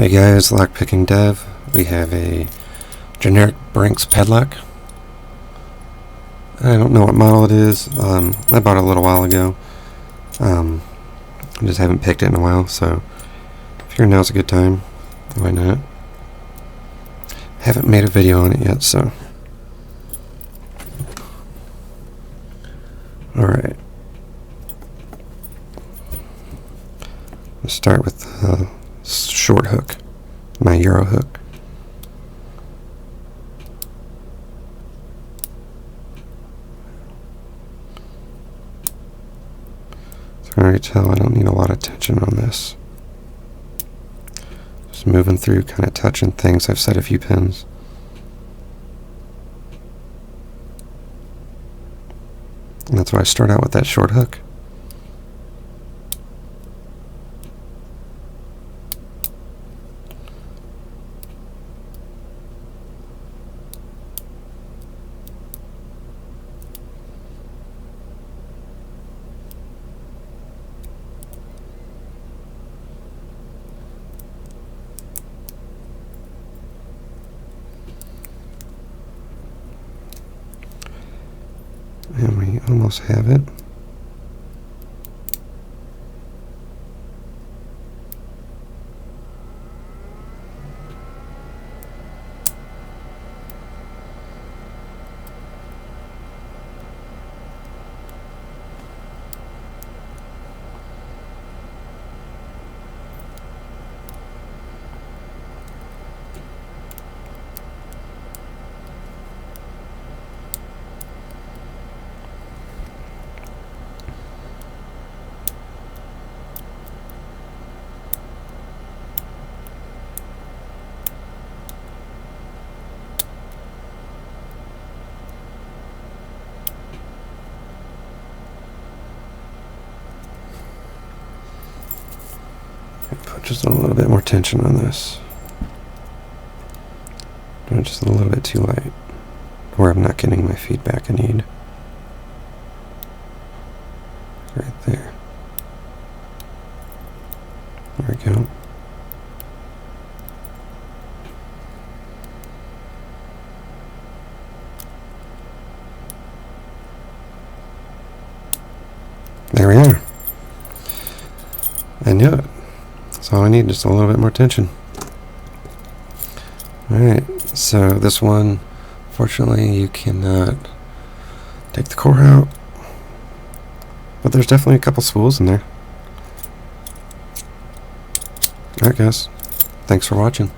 Hey guys, LockpickingDev. We have a generic Brinks Padlock. I don't know what model it is. I bought it a little while ago. I just haven't picked it in a while, so I figure now's a good time. Why not? Haven't made a video on it yet, so. Alright. Let's start with the short hook, my Euro hook. So I can already tell I don't need a lot of tension on this. Just moving through, kind of touching things. I've set a few pins. And that's why I start out with that short hook. And we almost have it. Put just a little bit more tension on this. Doing just a little bit too light, where I'm not getting my feedback I need. Right there. There we go. There we are. I knew it. That's all I need, just a little bit more tension. Alright, so this one, fortunately, you cannot take the core out. But there's definitely a couple spools in there. Alright guys, thanks for watching.